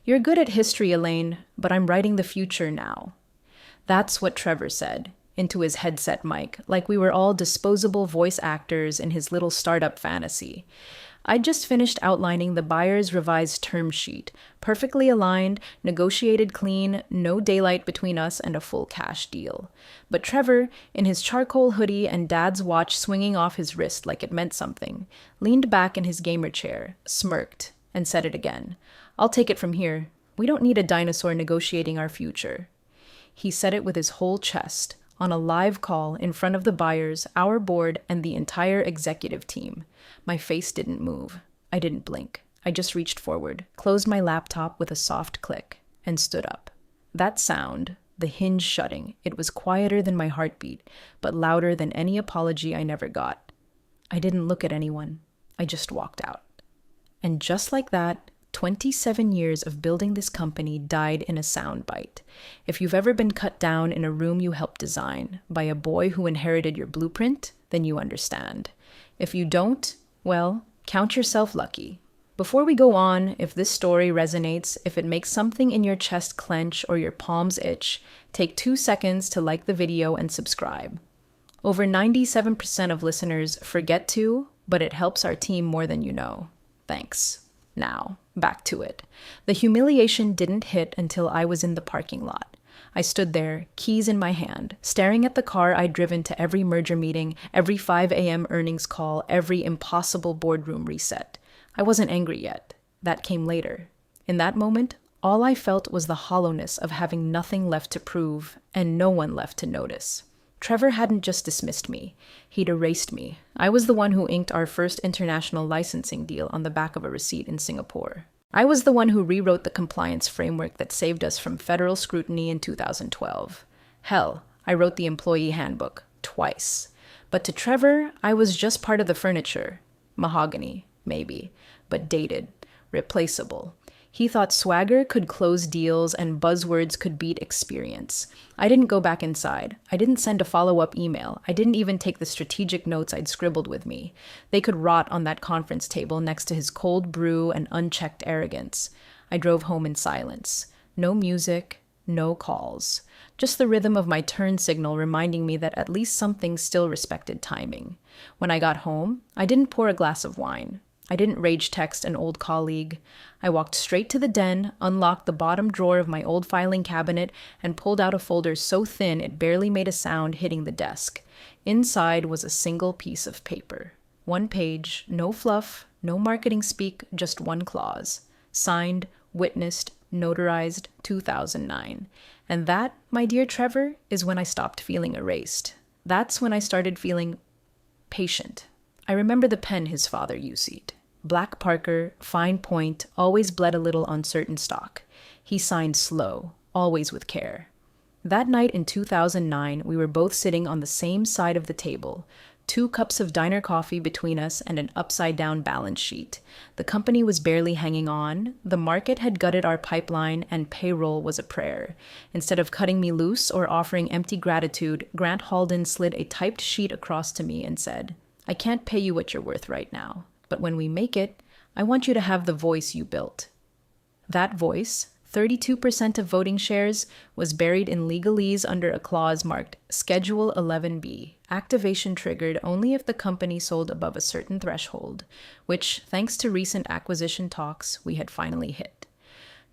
You're good at history, Elaine, but I'm writing the future now. That's what Trevor said into his headset mic, like we were all disposable voice actors in his little startup fantasy. I'd just finished outlining the buyer's revised term sheet, perfectly aligned, negotiated clean, no daylight between us, and a full cash deal. But Trevor, in his charcoal hoodie and Dad's watch swinging off his wrist like it meant something, leaned back in his gamer chair, smirked, and said it again. I'll take it from here. We don't need a dinosaur negotiating our future. He said it with his whole chest, on a live call in front of the buyers, our board, and the entire executive team. My face didn't move. I didn't blink. I just reached forward, closed my laptop with a soft click, and stood up. That sound, the hinge shutting, it was quieter than my heartbeat, but louder than any apology I never got. I didn't look at anyone. I just walked out. And just like that, 27 years of building this company died in a soundbite. If you've ever been cut down in a room you helped design by a boy who inherited your blueprint, then you understand. If you don't, well, count yourself lucky. Before we go on, if this story resonates, if it makes something in your chest clench or your palms itch, take 2 seconds to like the video and subscribe. Over 97% of listeners forget to, but it helps our team more than you know. Thanks. Now, back to it. The humiliation didn't hit until I was in the parking lot. I stood there, keys in my hand, staring at the car I'd driven to every merger meeting, every 5 a.m. earnings call, every impossible boardroom reset. I wasn't angry yet. That came later. In that moment, all I felt was the hollowness of having nothing left to prove and no one left to notice. Trevor hadn't just dismissed me. He'd erased me. I was the one who inked our first international licensing deal on the back of a receipt in Singapore. I was the one who rewrote the compliance framework that saved us from federal scrutiny in 2012. Hell, I wrote the employee handbook twice. But to Trevor, I was just part of the furniture. Mahogany, maybe, but dated, replaceable. He thought swagger could close deals and buzzwords could beat experience. I didn't go back inside. I didn't send a follow-up email. I didn't even take the strategic notes I'd scribbled with me. They could rot on that conference table next to his cold brew and unchecked arrogance. I drove home in silence. No music, no calls. Just the rhythm of my turn signal reminding me that at least something still respected timing. When I got home, I didn't pour a glass of wine. I didn't rage text an old colleague. I walked straight to the den, unlocked the bottom drawer of my old filing cabinet, and pulled out a folder so thin it barely made a sound hitting the desk. Inside was a single piece of paper. 1 page, no fluff, no marketing speak, just 1 clause. Signed, witnessed, notarized, 2009. And that, my dear Trevor, is when I stopped feeling erased. That's when I started feeling patient. I remember the pen his father used. Black Parker, fine point, always bled a little on certain stock. He signed slow, always with care. That night in 2009, we were both sitting on the same side of the table, 2 cups of diner coffee between us and an upside-down balance sheet. The company was barely hanging on, the market had gutted our pipeline, and payroll was a prayer. Instead of cutting me loose or offering empty gratitude, Grant Halden slid a typed sheet across to me and said, I can't pay you what you're worth right now, but when we make it, I want you to have the voice you built. That voice, 32% of voting shares, was buried in legalese under a clause marked Schedule 11B, activation triggered only if the company sold above a certain threshold, which, thanks to recent acquisition talks, we had finally hit.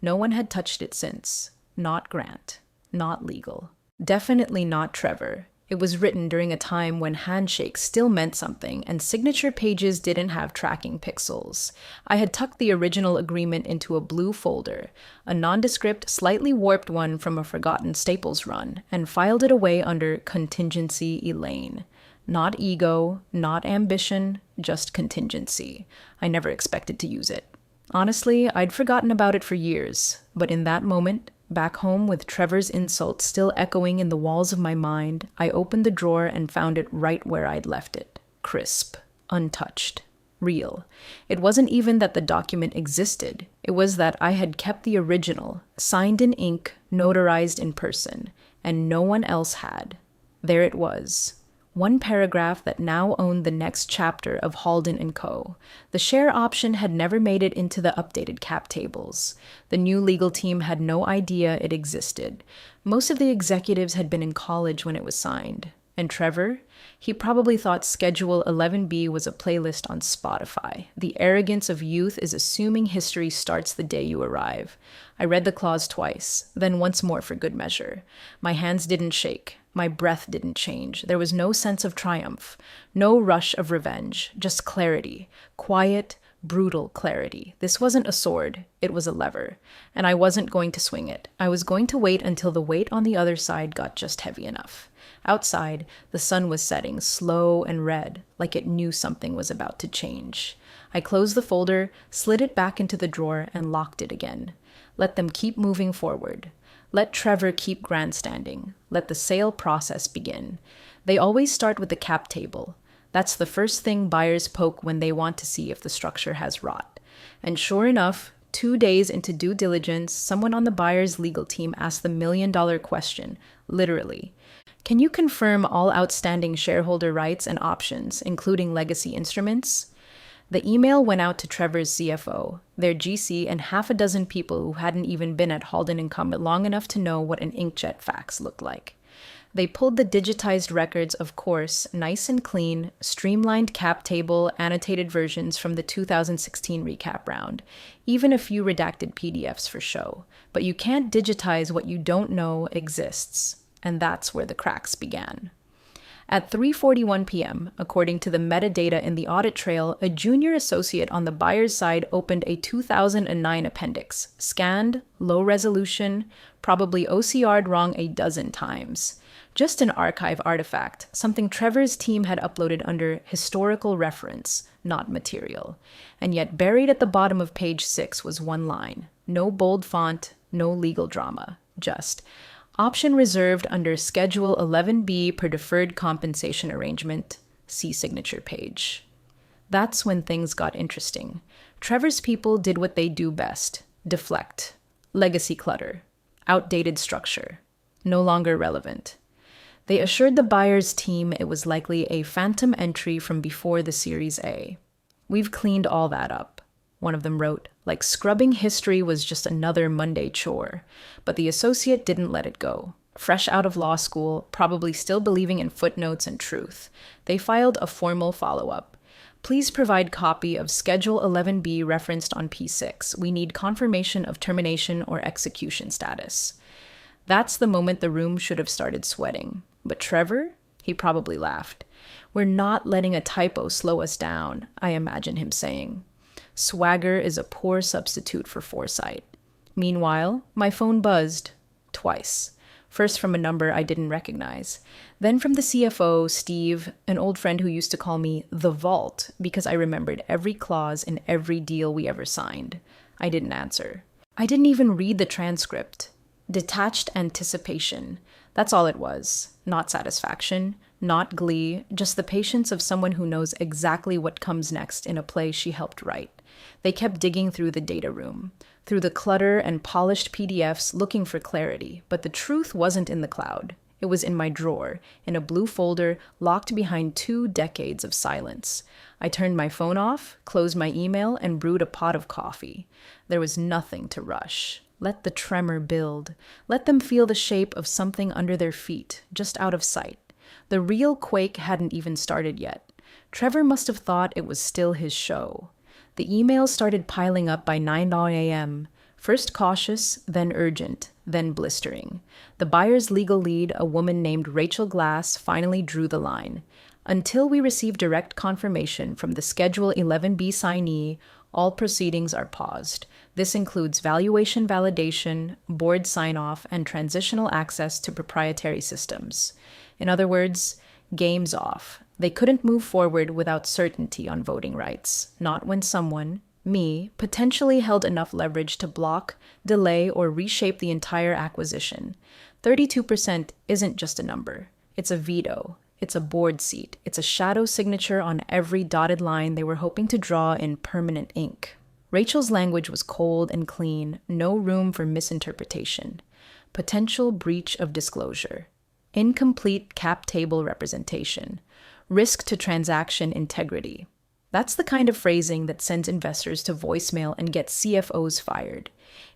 No one had touched it since. Not Grant. Not legal. Definitely not Trevor. It was written during a time when handshakes still meant something and signature pages didn't have tracking pixels. I had tucked the original agreement into a blue folder, a nondescript, slightly warped one from a forgotten Staples run, and filed it away under Contingency Elaine. Not ego, not ambition, just contingency. I never expected to use it. Honestly, I'd forgotten about it for years, but in that moment, back home with Trevor's insults still echoing in the walls of my mind, I opened the drawer and found it right where I'd left it. Crisp. Untouched. Real. It wasn't even that the document existed. It was that I had kept the original, signed in ink, notarized in person, and no one else had. There it was. One paragraph that now owned the next chapter of Halden and Co. The share option had never made it into the updated cap tables. The new legal team had no idea it existed. Most of the executives had been in college when it was signed. And Trevor? He probably thought Schedule 11B was a playlist on Spotify. The arrogance of youth is assuming history starts the day you arrive. I read the clause twice, then once more for good measure. My hands didn't shake. My breath didn't change. There was no sense of triumph, no rush of revenge, just clarity. Quiet, brutal clarity. This wasn't a sword, it was a lever. And I wasn't going to swing it. I was going to wait until the weight on the other side got just heavy enough. Outside, the sun was setting, slow and red, like it knew something was about to change. I closed the folder, slid it back into the drawer, and locked it again. Let them keep moving forward. Let Trevor keep grandstanding. Let the sale process begin. They always start with the cap table. That's the first thing buyers poke when they want to see if the structure has rot. And sure enough, 2 days into due diligence, someone on the buyer's legal team asked the million-dollar question, literally. Can you confirm all outstanding shareholder rights and options, including legacy instruments? The email went out to Trevor's CFO, their GC, and half a dozen people who hadn't even been at Halden and Cummett long enough to know what an inkjet fax looked like. They pulled the digitized records, of course, nice and clean, streamlined cap table, annotated versions from the 2016 recap round, even a few redacted PDFs for show. But you can't digitize what you don't know exists. And that's where the cracks began. At 3:41 p.m., according to the metadata in the audit trail, a junior associate on the buyer's side opened a 2009 appendix, scanned, low resolution, probably OCR'd wrong a dozen times. Just an archive artifact, something Trevor's team had uploaded under historical reference, not material. And yet buried at the bottom of page 6 was one line. No bold font, no legal drama, just option reserved under Schedule 11B per deferred compensation arrangement. See signature page. That's when things got interesting. Trevor's people did what they do best. Deflect. Legacy clutter. Outdated structure. No longer relevant. They assured the buyer's team it was likely a phantom entry from before the Series A. We've cleaned all that up. One of them wrote, like scrubbing history was just another Monday chore. But the associate didn't let it go. Fresh out of law school, probably still believing in footnotes and truth, they filed a formal follow-up. Please provide copy of Schedule 11B referenced on P6. We need confirmation of termination or execution status. That's the moment the room should have started sweating. But Trevor? He probably laughed. We're not letting a typo slow us down, I imagine him saying. Swagger is a poor substitute for foresight. Meanwhile, my phone buzzed. Twice. First from a number I didn't recognize. Then from the CFO, Steve, an old friend who used to call me The Vault because I remembered every clause in every deal we ever signed. I didn't answer. I didn't even read the transcript. Detached anticipation. That's all it was. Not satisfaction, not glee, just the patience of someone who knows exactly what comes next in a play she helped write. They kept digging through the data room, through the clutter and polished PDFs looking for clarity, but the truth wasn't in the cloud. It was in my drawer, in a blue folder locked behind 2 decades of silence. I turned my phone off, closed my email, and brewed a pot of coffee. There was nothing to rush. Let the tremor build. Let them feel the shape of something under their feet, just out of sight. The real quake hadn't even started yet. Trevor must have thought it was still his show. The emails started piling up by 9 a.m., first cautious, then urgent, then blistering. The buyer's legal lead, a woman named Rachel Glass, finally drew the line. Until we receive direct confirmation from the Schedule 11B signee, all proceedings are paused. This includes valuation validation, board sign-off, and transitional access to proprietary systems. In other words, game's off. They couldn't move forward without certainty on voting rights, not when someone, me, potentially held enough leverage to block, delay, or reshape the entire acquisition. 32% isn't just a number. It's a veto. It's a board seat. It's a shadow signature on every dotted line they were hoping to draw in permanent ink. Rachel's language was cold and clean, no room for misinterpretation. Potential breach of disclosure. incomplete cap table representation, risk to transaction integrity. That's the kind of phrasing that sends investors to voicemail and gets CFOs fired.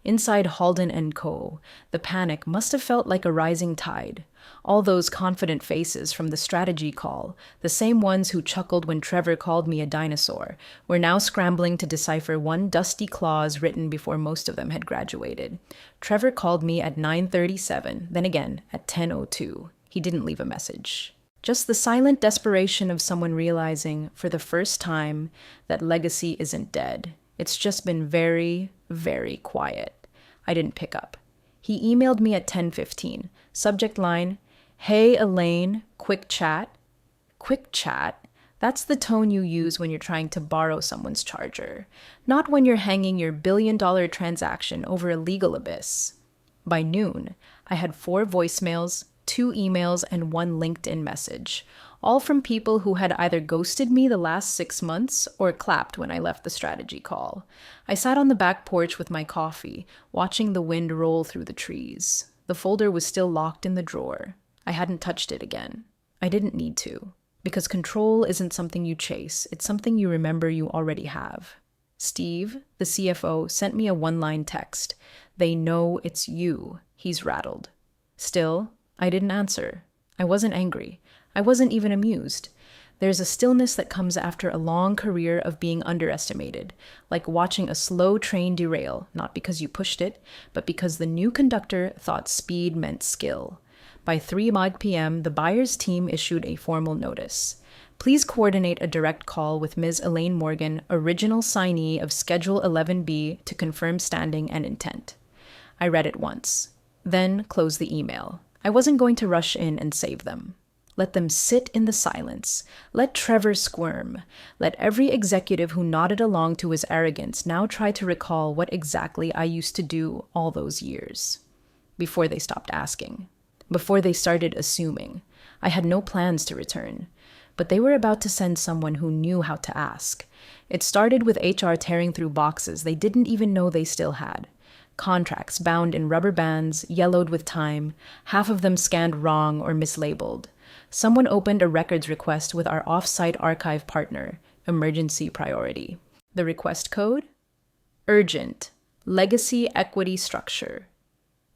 Inside Halden and Co., the panic must have felt like a rising tide. All those confident faces from the strategy call, the same ones who chuckled when Trevor called me a dinosaur, were now scrambling to decipher one dusty clause written before most of them had graduated. Trevor called me at 9:37, then again at 10:02. He didn't leave a message. Just the silent desperation of someone realizing, for the first time, that legacy isn't dead. It's just been very, very quiet. I didn't pick up. He emailed me at 10:15. Subject line, "Hey Elaine, quick chat." Quick chat? That's the tone you use when you're trying to borrow someone's charger, not when you're hanging your billion-dollar transaction over a legal abyss. By noon, I had 4 voicemails, 2 emails, and 1 LinkedIn message, all from people who had either ghosted me the last 6 months or clapped when I left the strategy call. I sat on the back porch with my coffee, watching the wind roll through the trees. The folder was still locked in the drawer. I hadn't touched it again. I didn't need to, because control isn't something you chase, it's something you remember you already have. Steve, the CFO, sent me a 1-line text. "They know it's you," he's rattled. Still, I didn't answer. I wasn't angry. I wasn't even amused. There's a stillness that comes after a long career of being underestimated, like watching a slow train derail, not because you pushed it, but because the new conductor thought speed meant skill. By 3 p.m., the buyer's team issued a formal notice. Please coordinate a direct call with Ms. Elaine Morgan, original signee of Schedule 11B, to confirm standing and intent. I read it once, then closed the email. I wasn't going to rush in and save them. Let them sit in the silence. Let Trevor squirm. Let every executive who nodded along to his arrogance now try to recall what exactly I used to do all those years. Before they stopped asking. Before they started assuming. I had no plans to return. But they were about to send someone who knew how to ask. It started with HR tearing through boxes they didn't even know they still had. Contracts bound in rubber bands, yellowed with time, half of them scanned wrong or mislabeled. Someone opened a records request with our off-site archive partner, emergency priority. The request code? Urgent. Legacy equity structure.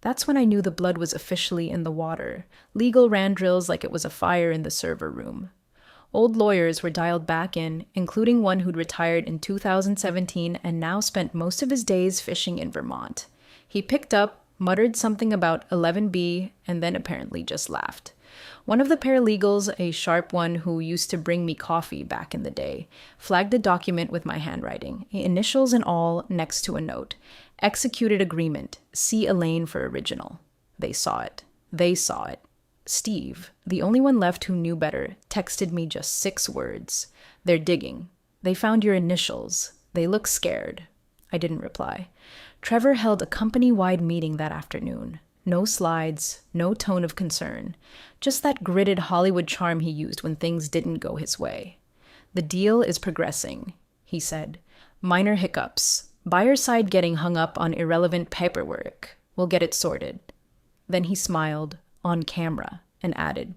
That's when I knew the blood was officially in the water. Legal ran drills like it was a fire in the server room. Old lawyers were dialed back in, including one who'd retired in 2017 and now spent most of his days fishing in Vermont. He picked up, muttered something about 11B, and then apparently just laughed. One of the paralegals, a sharp one who used to bring me coffee back in the day, flagged a document with my handwriting, initials and all, next to a note. Executed agreement. See Elaine for original. They saw it. They saw it. Steve, the only one left who knew better, texted me just 6 words. They're digging. They found your initials. They look scared. I didn't reply. Trevor held a company-wide meeting that afternoon. No slides, no tone of concern. Just that gritted Hollywood charm he used when things didn't go his way. The deal is progressing, he said. Minor hiccups. Buyer side getting hung up on irrelevant paperwork. We'll get it sorted. Then he smiled, on camera, and added,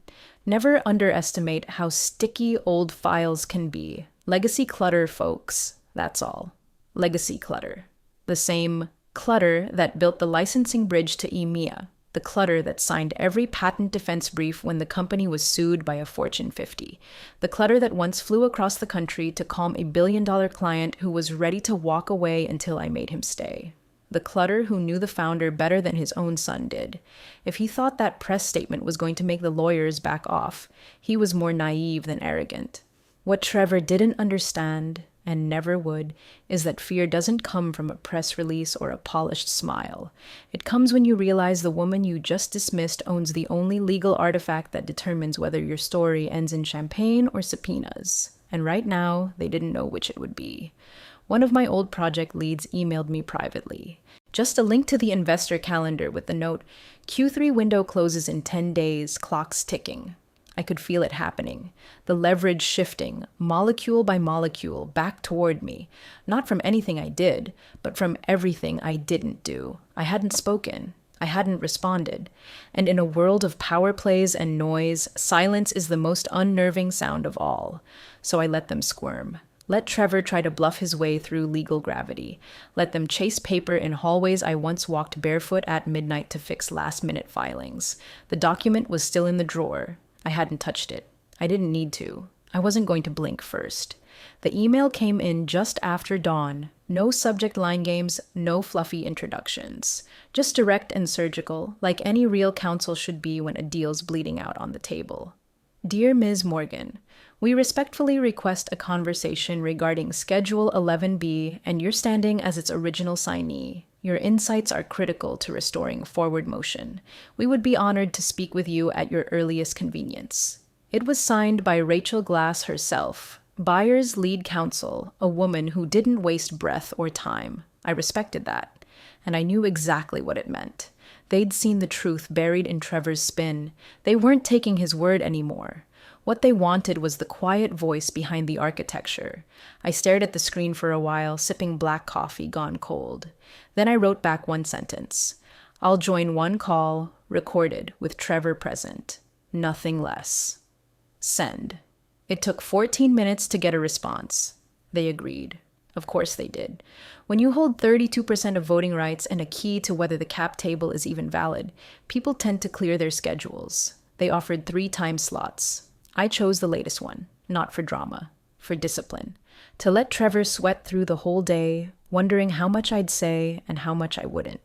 never underestimate how sticky old files can be. Legacy clutter, folks. That's all. Legacy clutter. The same clutter that built the licensing bridge to EMEA. The clutter that signed every patent defense brief when the company was sued by a Fortune 50. The clutter that once flew across the country to calm a billion-dollar client who was ready to walk away until I made him stay. The clutter who knew the founder better than his own son did. If he thought that press statement was going to make the lawyers back off, he was more naive than arrogant. What Trevor didn't understand, and never would, is that fear doesn't come from a press release or a polished smile. It comes when you realize the woman you just dismissed owns the only legal artifact that determines whether your story ends in champagne or subpoenas. And right now, they didn't know which it would be. One of my old project leads emailed me privately. Just a link to the investor calendar with the note, Q3 window closes in 10 days, clock's ticking. I could feel it happening, the leverage shifting, molecule by molecule, back toward me, not from anything I did, but from everything I didn't do. I hadn't spoken. I hadn't responded, and in a world of power plays and noise, silence is the most unnerving sound of all. So I let them squirm. Let Trevor try to bluff his way through legal gravity. Let them chase paper in hallways I once walked barefoot at midnight to fix last-minute filings. The document was still in the drawer. I hadn't touched it. I didn't need to. I wasn't going to blink first. The email came in just after dawn. No subject line games, no fluffy introductions. Just direct and surgical, like any real counsel should be when a deal's bleeding out on the table. Dear Ms. Morgan, we respectfully request a conversation regarding Schedule 11B and your standing as its original signee. Your insights are critical to restoring forward motion. We would be honored to speak with you at your earliest convenience. It was signed by Rachel Glass herself, buyer's lead counsel, a woman who didn't waste breath or time. I respected that, and I knew exactly what it meant. They'd seen the truth buried in Trevor's spin. They weren't taking his word anymore. What they wanted was the quiet voice behind the architecture. I stared at the screen for a while, sipping black coffee gone cold. Then I wrote back one sentence. I'll join one call, recorded, with Trevor present. Nothing less. Send. It took 14 minutes to get a response. They agreed. Of course they did. When you hold 32% of voting rights and a key to whether the cap table is even valid, people tend to clear their schedules. They offered 3 time slots. I chose the latest one, not for drama, for discipline. To let Trevor sweat through the whole day, wondering how much I'd say and how much I wouldn't.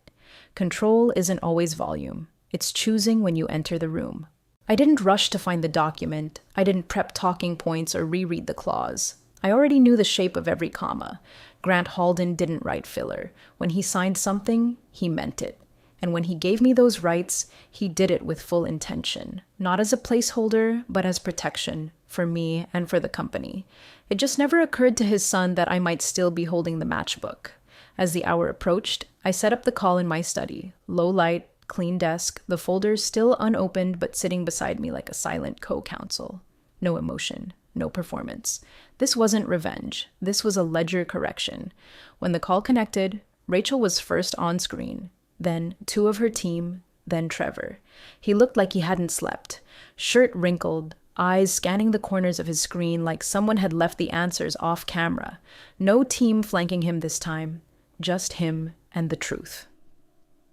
Control isn't always volume. It's choosing when you enter the room. I didn't rush to find the document. I didn't prep talking points or reread the clause. I already knew the shape of every comma. Grant Halden didn't write filler. When he signed something, he meant it. And when he gave me those rights, he did it with full intention. Not as a placeholder, but as protection, for me and for the company. It just never occurred to his son that I might still be holding the matchbook. As the hour approached, I set up the call in my study. Low light, clean desk, the folders still unopened but sitting beside me like a silent co-counsel. No emotion, no performance. This wasn't revenge. This was a ledger correction. When the call connected, Rachel was first on screen, then 2 of her team, then Trevor. He looked like he hadn't slept. Shirt wrinkled, eyes scanning the corners of his screen like someone had left the answers off camera. No team flanking him this time. Just him and the truth.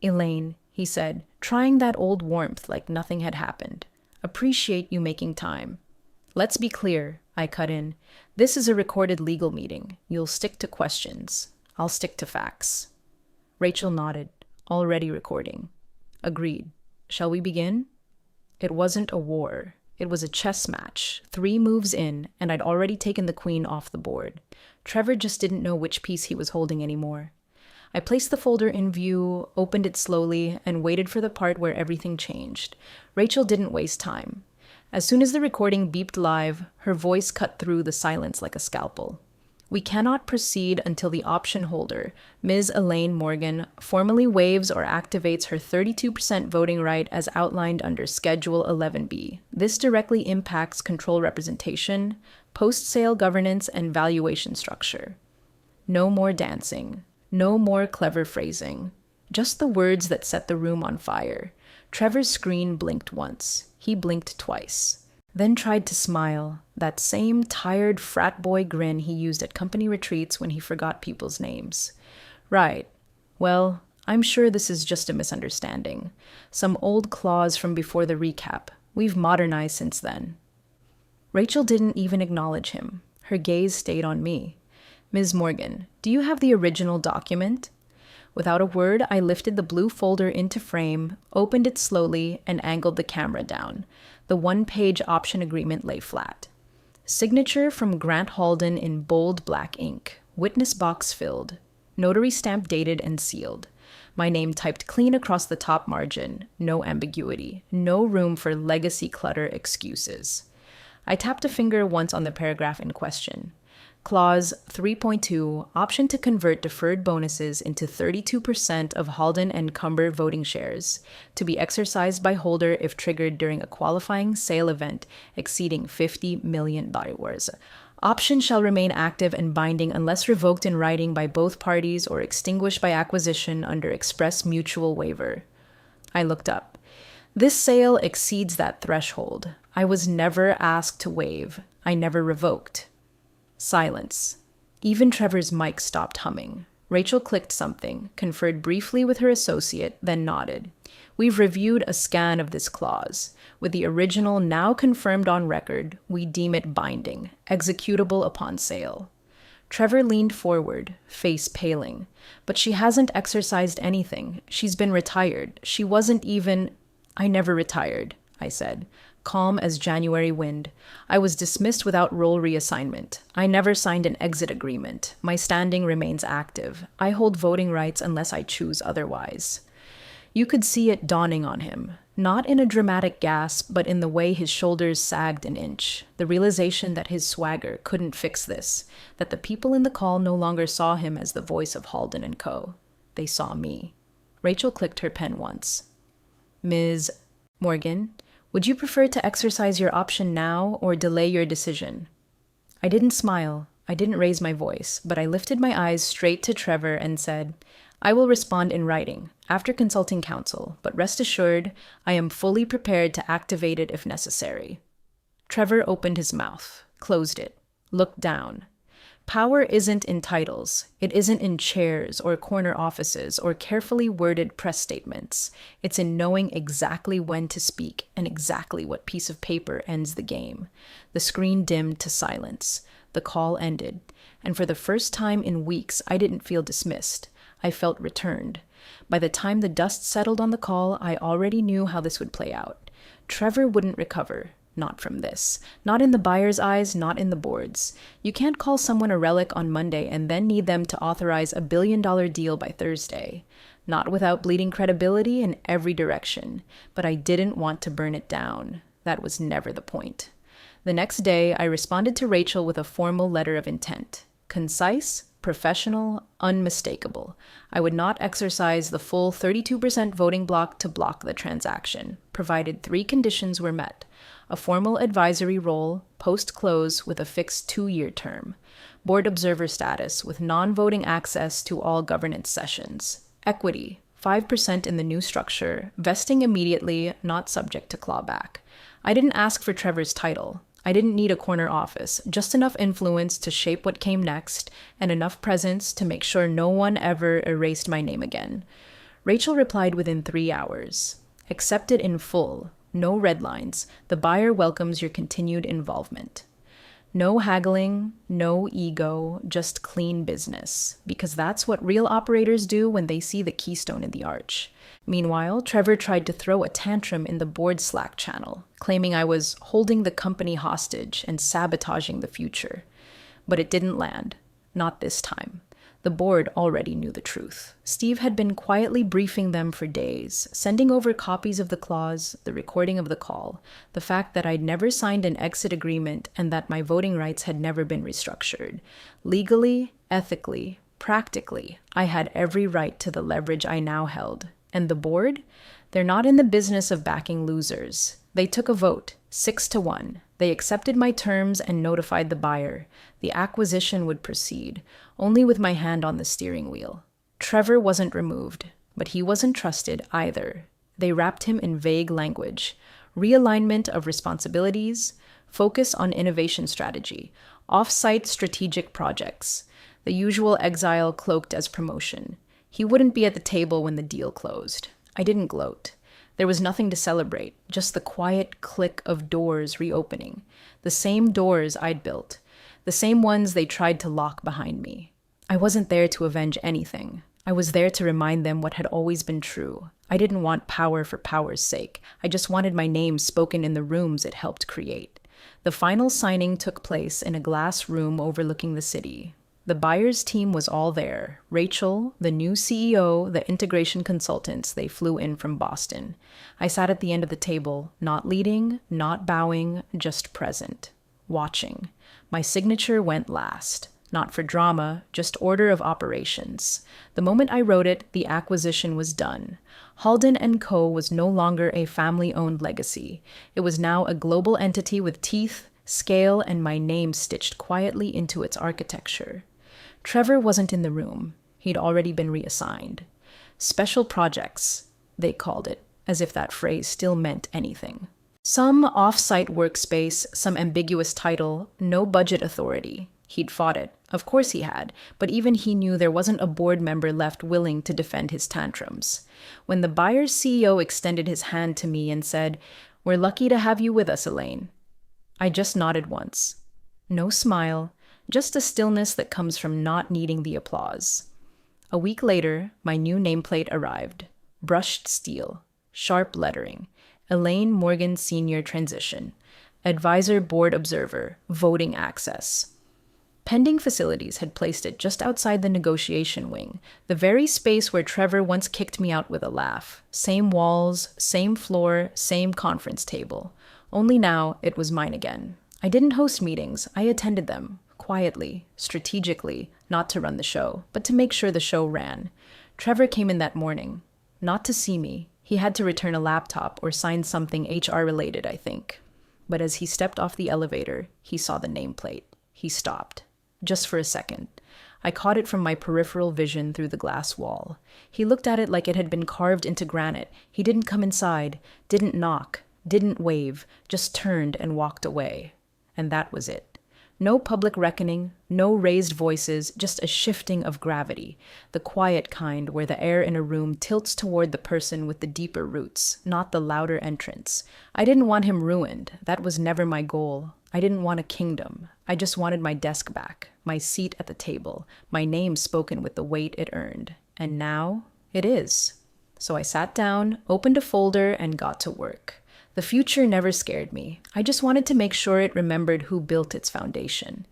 Elaine, he said, trying that old warmth like nothing had happened. Appreciate you making time. Let's be clear, I cut in. This is a recorded legal meeting. You'll stick to questions. I'll stick to facts. Rachel nodded, already recording. Agreed. Shall we begin? It wasn't a war. It was a chess match. 3 moves in, and I'd already taken the queen off the board. Trevor just didn't know which piece he was holding anymore. I placed the folder in view, opened it slowly, and waited for the part where everything changed. Rachel didn't waste time. As soon as the recording beeped live, her voice cut through the silence like a scalpel. We cannot proceed until the option holder, Ms. Elaine Morgan, formally waives or activates her 32% voting right as outlined under Schedule 11B. This directly impacts control representation, post-sale governance, and valuation structure. No more dancing. No more clever phrasing. Just the words that set the room on fire. Trevor's screen blinked once. He blinked twice. Then tried to smile, that same tired frat boy grin he used at company retreats when he forgot people's names. Right. Well, I'm sure this is just a misunderstanding. Some old clause from before the recap. We've modernized since then. Rachel didn't even acknowledge him. Her gaze stayed on me. Ms. Morgan, do you have the original document? Without a word, I lifted the blue folder into frame, opened it slowly, and angled the camera down. The 1-page option agreement lay flat. Signature from Grant Halden in bold black ink. Witness box filled. Notary stamp dated and sealed. My name typed clean across the top margin. No ambiguity. No room for legacy clutter excuses. I tapped a finger once on the paragraph in question. Clause 3.2, option to convert deferred bonuses into 32% of Halden and Cumber voting shares, to be exercised by holder if triggered during a qualifying sale event exceeding $50 million. Option shall remain active and binding unless revoked in writing by both parties or extinguished by acquisition under express mutual waiver. I looked up. This sale exceeds that threshold. I was never asked to waive. I never revoked. Silence. Even Trevor's mic stopped humming. Rachel clicked something, conferred briefly with her associate, then nodded. We've reviewed a scan of this clause. With the original now confirmed on record, we deem it binding, executable upon sale. Trevor leaned forward, face paling. But she hasn't exercised anything. She's been retired. She wasn't even... I never retired, I said, calm as January wind. I was dismissed without role reassignment. I never signed an exit agreement. My standing remains active. I hold voting rights unless I choose otherwise. You could see it dawning on him, not in a dramatic gasp, but in the way his shoulders sagged an inch. The realization that his swagger couldn't fix this, that the people in the call no longer saw him as the voice of Halden and Co. They saw me. Rachel clicked her pen once. Ms. Morgan, would you prefer to exercise your option now or delay your decision? I didn't smile. I didn't raise my voice, but I lifted my eyes straight to Trevor and said, I will respond in writing, after consulting counsel, but rest assured, I am fully prepared to activate it if necessary. Trevor opened his mouth, closed it, looked down. Power isn't in titles. It isn't in chairs or corner offices or carefully worded press statements. It's in knowing exactly when to speak and exactly what piece of paper ends the game. The screen dimmed to silence. The call ended. And for the first time in weeks, I didn't feel dismissed. I felt returned. By the time the dust settled on the call, I already knew how this would play out. Trevor wouldn't recover. Not from this. Not in the buyer's eyes, not in the board's. You can't call someone a relic on Monday and then need them to authorize a billion-dollar deal by Thursday. Not without bleeding credibility in every direction. But I didn't want to burn it down. That was never the point. The next day, I responded to Rachel with a formal letter of intent. Concise, professional, unmistakable. I would not exercise the full 32% voting block to block the transaction, provided 3 conditions were met. A formal advisory role, post-close with a fixed 2-year term. Board observer status with non-voting access to all governance sessions. Equity, 5% in the new structure, vesting immediately, not subject to clawback. I didn't ask for Trevor's title. I didn't need a corner office, just enough influence to shape what came next, and enough presence to make sure no one ever erased my name again. Rachel replied within 3 hours. Accepted in full. No red lines. The buyer welcomes your continued involvement. No haggling, no ego, just clean business. Because that's what real operators do when they see the keystone in the arch. Meanwhile, Trevor tried to throw a tantrum in the board Slack channel, claiming I was holding the company hostage and sabotaging the future. But it didn't land. Not this time. The board already knew the truth. Steve had been quietly briefing them for days, sending over copies of the clause, the recording of the call, the fact that I'd never signed an exit agreement and that my voting rights had never been restructured. Legally, ethically, practically, I had every right to the leverage I now held. And the board? They're not in the business of backing losers. They took a vote, 6-1. They accepted my terms and notified the buyer. The acquisition would proceed, only with my hand on the steering wheel. Trevor wasn't removed, but he wasn't trusted either. They wrapped him in vague language. Realignment of responsibilities, focus on innovation strategy, off-site strategic projects, the usual exile cloaked as promotion. He wouldn't be at the table when the deal closed. I didn't gloat. There was nothing to celebrate, just the quiet click of doors reopening. The same doors I'd built. The same ones they tried to lock behind me. I wasn't there to avenge anything. I was there to remind them what had always been true. I didn't want power for power's sake. I just wanted my name spoken in the rooms it helped create. The final signing took place in a glass room overlooking the city. The buyer's team was all there. Rachel, the new CEO, the integration consultants, they flew in from Boston. I sat at the end of the table, not leading, not bowing, just present, watching. My signature went last. Not for drama, just order of operations. The moment I wrote it, the acquisition was done. Halden and Co. was no longer a family-owned legacy. It was now a global entity with teeth, scale, and my name stitched quietly into its architecture. Trevor wasn't in the room. He'd already been reassigned. Special projects, they called it. as if that phrase still meant anything. Some off-site workspace, some ambiguous title, no budget authority. He'd fought it. Of course he had, but even he knew there wasn't a board member left willing to defend his tantrums. When the buyer's CEO extended his hand to me and said, "We're lucky to have you with us, Elaine," I just nodded once. No smile, just a stillness that comes from not needing the applause. A week later, my new nameplate arrived. Brushed steel, sharp lettering, Elaine Morgan Senior Transition, Advisor Board Observer, Voting Access. Pending Facilities had placed it just outside the negotiation wing, the very space where Trevor once kicked me out with a laugh. Same walls, same floor, same conference table. Only now it was mine again. I didn't host meetings, I attended them, quietly, strategically, not to run the show, but to make sure the show ran. Trevor came in that morning, not to see me. He had to return a laptop or sign something HR related, I think. But as he stepped off the elevator, he saw the nameplate. He stopped. Just for a second. I caught it from my peripheral vision through the glass wall. He looked at it like it had been carved into granite. He didn't come inside, didn't knock, didn't wave, just turned and walked away. And that was it. No public reckoning, no raised voices, just a shifting of gravity, the quiet kind where the air in a room tilts toward the person with the deeper roots, not the louder entrance. I didn't want him ruined. That was never my goal. I didn't want a kingdom. I just wanted my desk back, my seat at the table, my name spoken with the weight it earned. And now it is. So I sat down, opened a folder, and got to work. The future never scared me. I just wanted to make sure it remembered who built its foundation.